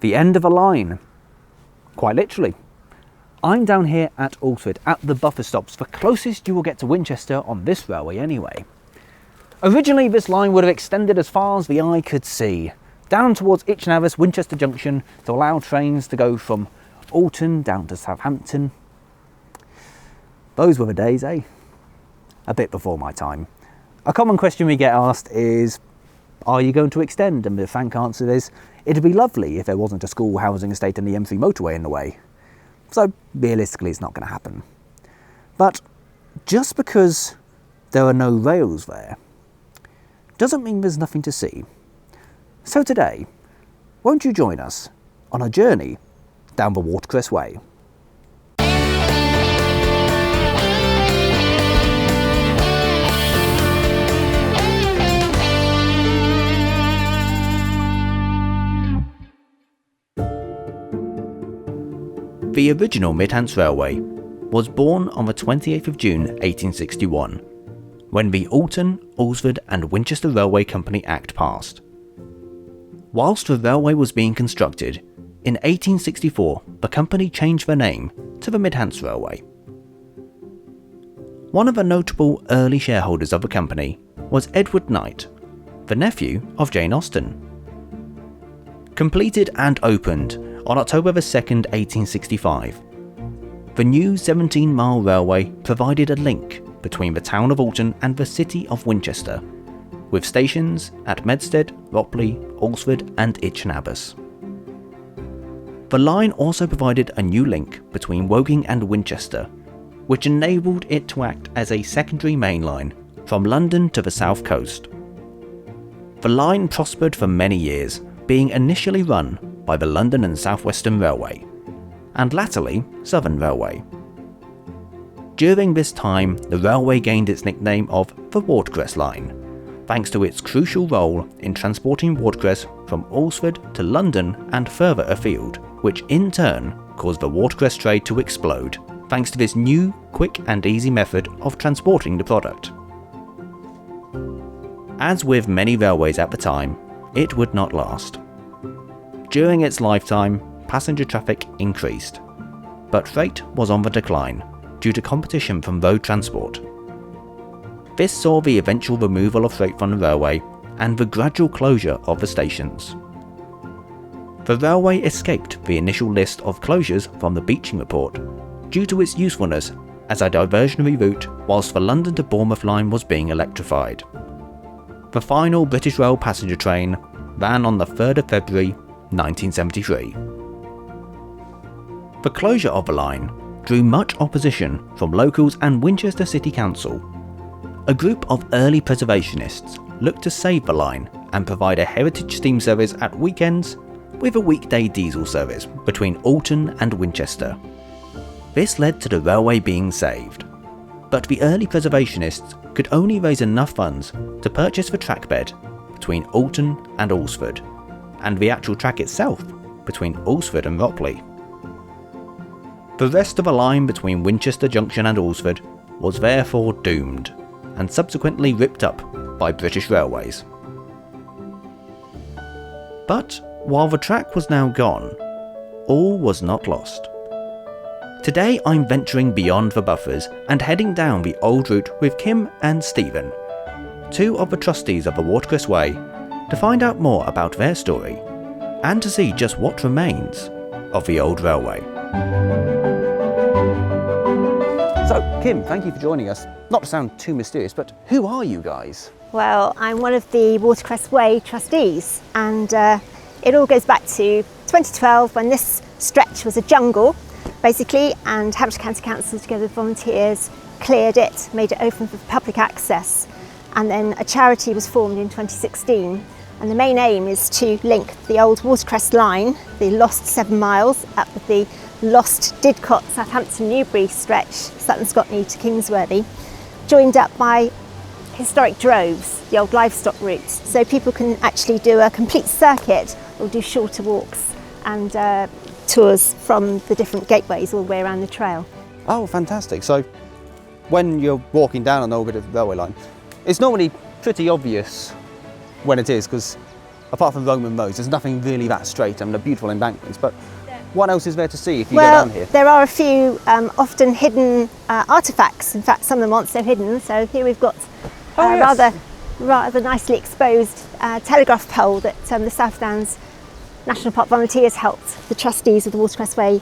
the end of a line. Quite literally. I'm down here at Alresford at the buffer stops, the closest you will get to Winchester on this railway anyway. Originally this line would have extended as far as the eye could see, down towards Itchenavers Winchester Junction to allow trains to go from Alton down to Southampton. Those were the days, eh? A bit before my time. A common question we get asked is, are you going to extend? And the frank answer is, it'd be lovely if there wasn't a school housing estate and the M3 motorway in the way. So realistically it's not going to happen. But just because there are no rails there doesn't mean there's nothing to see. So today, won't you join us on a journey down the Watercress Way? The original Mid-Hants Railway was born on the 28th of June 1861, when the Alton, Alresford and Winchester Railway Company Act passed. Whilst the railway was being constructed, in 1864 the company changed their name to the Mid-Hants Railway. One of the notable early shareholders of the company was Edward Knight, the nephew of Jane Austen. Completed and opened on October 2nd, 1865, the new 17-mile railway provided a link between the town of Alton and the city of Winchester, with stations at Medstead, Ropley, Alresford and Itchenavers. The line also provided a new link between Woking and Winchester, which enabled it to act as a secondary main line from London to the south coast. The line prospered for many years, being initially run by the London and South Western Railway, and latterly Southern Railway. During this time, the railway gained its nickname of the Watercress Line, thanks to its crucial role in transporting watercress from Alresford to London and further afield, which in turn caused the watercress trade to explode, thanks to this new, quick and easy method of transporting the product. As with many railways at the time, it would not last. During its lifetime, passenger traffic increased, but freight was on the decline due to competition from road transport. This saw the eventual removal of freight from the railway and the gradual closure of the stations. The railway escaped the initial list of closures from the Beeching Report due to its usefulness as a diversionary route whilst the London to Bournemouth line was being electrified. The final British Rail passenger train ran on the 3rd of February 1973. The closure of the line drew much opposition from locals and Winchester City Council. A group of early preservationists looked to save the line and provide a heritage steam service at weekends with a weekday diesel service between Alton and Winchester. This led to the railway being saved, but the early preservationists could only raise enough funds to purchase the track bed between Alton and Alresford, and the actual track itself between Alresford and Ropley. The rest of the line between Winchester Junction and Alresford was therefore doomed, and subsequently ripped up by British Railways. But while the track was now gone, all was not lost. Today I'm venturing beyond the buffers and heading down the old route with Kim and Stephen, two of the trustees of the Watercress Way, to find out more about their story and to see just what remains of the old railway. So Kim, thank you for joining us. Not to sound too mysterious, but who are you guys? Well, I'm one of the Watercress Way trustees, and it all goes back to 2012 when this stretch was a jungle basically, and Hampshire County Council together with volunteers cleared it, made it open for public access, and then a charity was formed in 2016, and the main aim is to link the old Watercress line, the lost 7 miles, up with the lost Didcot, Southampton, Newbury stretch, Sutton Scotney to Kingsworthy, joined up by historic droves, the old livestock routes, so people can actually do a complete circuit or do shorter walks and tours from the different gateways all the way around the trail. Oh, fantastic. So when you're walking down an old bit of railway line, it's normally pretty obvious when it is, because apart from Roman roads, there's nothing really that straight. I mean, they're beautiful embankments, but what else is there to see if you go down here? There are a few often hidden artefacts. In fact, some of them aren't so hidden. So here we've got rather nicely exposed telegraph pole that the South Downs National Park volunteers helped the trustees of the Watercress Way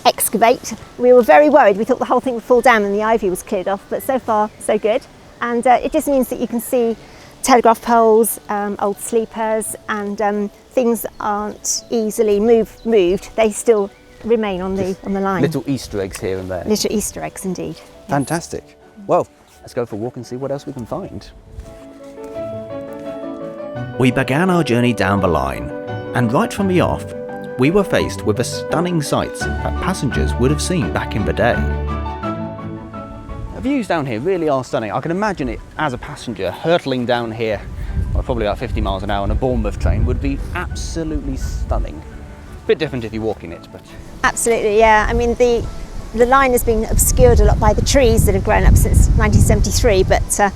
excavate. We were very worried. We thought the whole thing would fall down and the ivy was cleared off, but so far so good. And it just means that you can see telegraph poles, old sleepers, and things aren't easily moved. They still remain on the line. Little Easter eggs here and there. Little Easter eggs indeed. Fantastic. Well, let's go for a walk and see what else we can find. We began our journey down the line, and right from the off, we were faced with the stunning sights that passengers would have seen back in the day. The views down here really are stunning. I can imagine it as a passenger hurtling down here, well, probably about 50 miles an hour on a Bournemouth train would be absolutely stunning. A bit different if you're walking it, but... Absolutely, yeah. I mean, the line has been obscured a lot by the trees that have grown up since 1973, but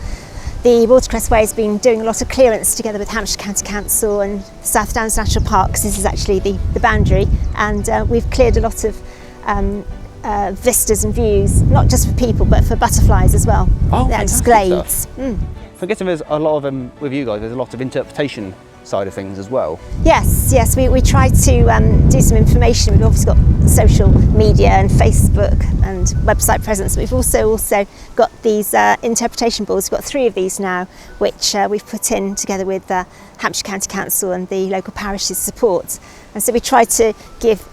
the Watercress Way has been doing a lot of clearance together with Hampshire County Council and South Downs National Park, because this is actually the boundary, and we've cleared a lot of vistas and views, not just for people but for butterflies as well. Oh, and glades. I'm guessing there's a lot of them with you guys, there's a lot of interpretation side of things as well. Yes, we try to do some information. We've obviously got social media and Facebook and website presence. We've also got these interpretation boards. We've got 3 of these now, which we've put in together with Hampshire County Council and the local parishes' support. And so we try to give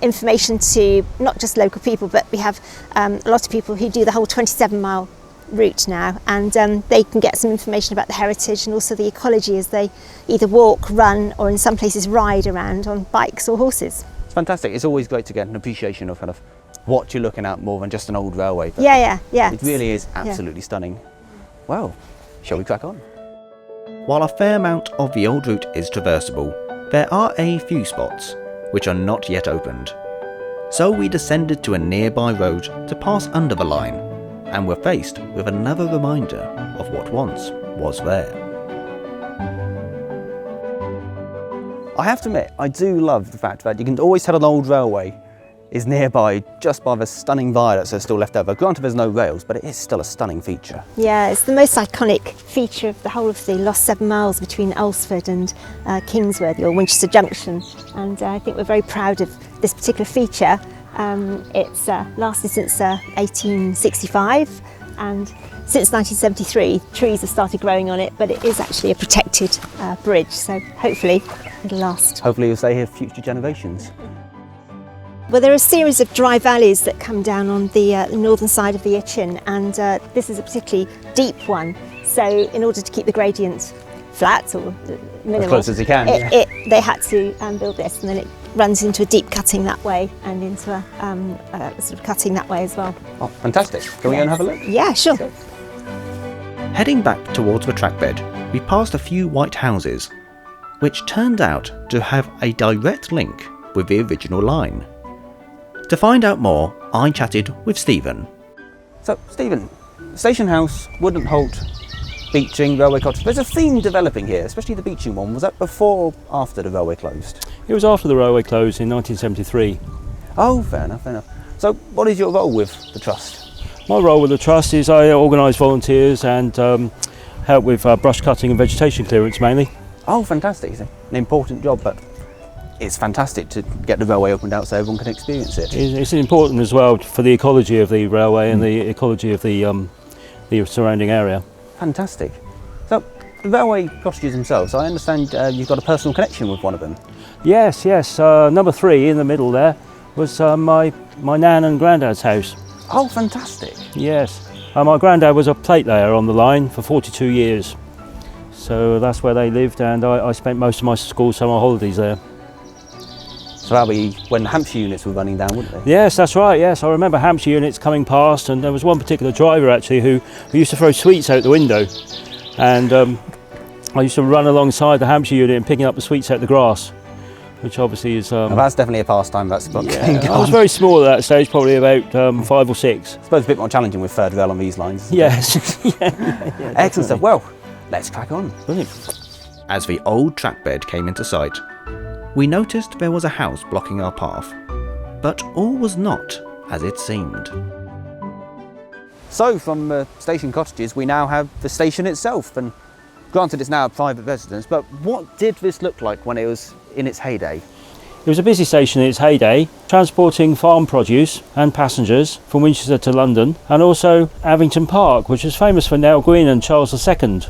information to not just local people, but we have a lot of people who do the whole 27-mile route now, and they can get some information about the heritage and also the ecology as they either walk, run, or in some places ride around on bikes or horses. It's fantastic. It's always great to get an appreciation of kind of what you're looking at more than just an old railway. Yeah. It really is absolutely stunning. Well, shall we crack on? While a fair amount of the old route is traversable, there are a few spots which are not yet opened. So we descended to a nearby road to pass under the line, and were faced with another reminder of what once was there. I have to admit, I do love the fact that you can always tell an old railway is nearby just by the stunning viaducts that are still left over. Granted, there's no rails, but it is still a stunning feature. Yeah, it's the most iconic feature of the whole of the lost 7 miles between Alresford and Kingsworthy, or Winchester Junction, and I think we're very proud of this particular feature. It's lasted since 1865, and since 1973 trees have started growing on it, but it is actually a protected bridge, so hopefully it'll last. Hopefully you'll stay here for future generations. Well, there are a series of dry valleys that come down on the northern side of the Itchen, and this is a particularly deep one, so in order to keep the gradient flat or minimal, as close as you can, they had to build this, and then it runs into a deep cutting that way and into a sort of cutting that way as well. Oh, fantastic. Can we go and have a look? Yeah, sure. Heading back towards the trackbed, we passed a few white houses, which turned out to have a direct link with the original line. To find out more, I chatted with Stephen. So, Stephen, station house, wooden halt, beaching, railway cottage. There's a theme developing here, especially the beaching one. Was that before or after the railway closed? It was after the railway closed in 1973. Oh, fair enough. So, what is your role with the Trust? My role with the Trust is I organise volunteers and help with brush cutting and vegetation clearance mainly. Oh, fantastic. It's an important job, but it's fantastic to get the railway opened out so everyone can experience it. It's important as well for the ecology of the railway and the ecology of the surrounding area. Fantastic. So, the railway cottages themselves, I understand you've got a personal connection with one of them. Yes. Number 3 in the middle there was my nan and granddad's house. Oh, fantastic. Yes. My granddad was a plate layer on the line for 42 years. So that's where they lived, and I spent most of my school summer holidays there. So that'll be when the Hampshire units were running down, wouldn't they? Yes, that's right, yes. I remember Hampshire units coming past, and there was one particular driver actually who used to throw sweets out the window. And I used to run alongside the Hampshire unit and picking up the sweets out the grass, which obviously is... Well, that's definitely a pastime, that's got I was very small at that stage, probably about 5 or 6. I suppose a bit more challenging with third rail on these lines. Yes. Excellent stuff. Well, let's crack on. Brilliant. As the old trackbed came into sight, we noticed there was a house blocking our path, but all was not as it seemed. So from station cottages we now have the station itself, and granted it's now a private residence, but what did this look like when it was in its heyday? It was a busy station in its heyday, transporting farm produce and passengers from Winchester to London, and also Avington Park, which was famous for Nell Gwyn and Charles II.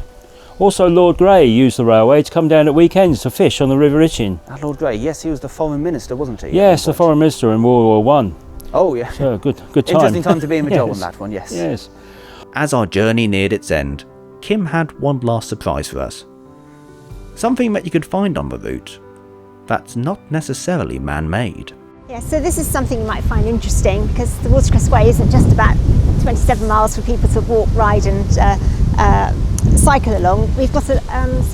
Also Lord Grey used the railway to come down at weekends to fish on the River Itchen. Lord Grey, yes, he was the foreign minister, wasn't he? Yes, the foreign minister in World War I. Oh yeah. So good time. Interesting time to be in the job Yes. on that one, yes. Yes. As our journey neared its end, Kim had one last surprise for us. Something that you could find on the route that's not necessarily man-made. Yeah, so this is something you might find interesting, because the Watercress Way isn't just about 27 miles for people to walk, ride and cycle along. We've got some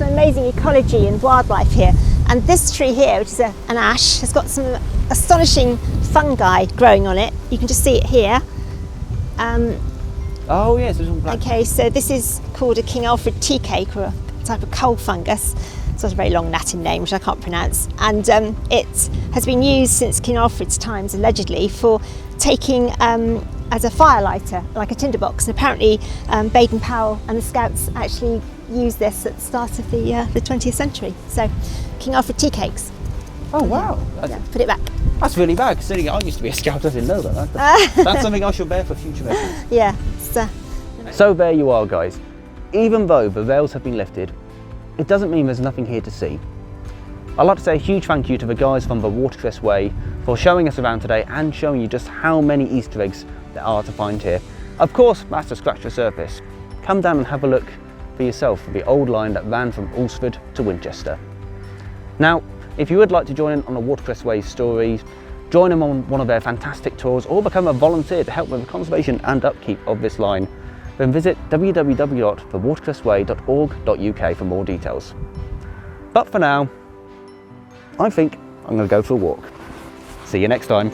amazing ecology and wildlife here, and this tree here, which is an ash, has got some astonishing fungi growing on it. You can just see it here. Oh yes, it's all black. Okay, so this is called a King Alfred tea cake, or a type of coal fungus. It's got a very long Latin name which I can't pronounce, and it has been used since King Alfred's times, allegedly, for taking as a firelighter, like a tinderbox. And apparently Baden-Powell and the Scouts actually used this at the start of the 20th century. So King Alfred tea cakes. Oh wow. Yeah, put it back. That's really bad, considering I used to be a scout. I didn't know that. That's something I shall bear for future reference. Yeah. So there you are, guys. Even though the rails have been lifted, it doesn't mean there's nothing here to see. I'd like to say a huge thank you to the guys from the Watercress Way for showing us around today and showing you just how many Easter eggs there are to find here. Of course, that's to scratch the surface. Come down and have a look for yourself for the old line that ran from Alresford to Winchester. Now, if you would like to join in on the Watercress Way stories, join them on one of their fantastic tours, or become a volunteer to help with the conservation and upkeep of this line, then visit www.thewatercressway.org.uk for more details. But for now, I think I'm going to go for a walk. See you next time.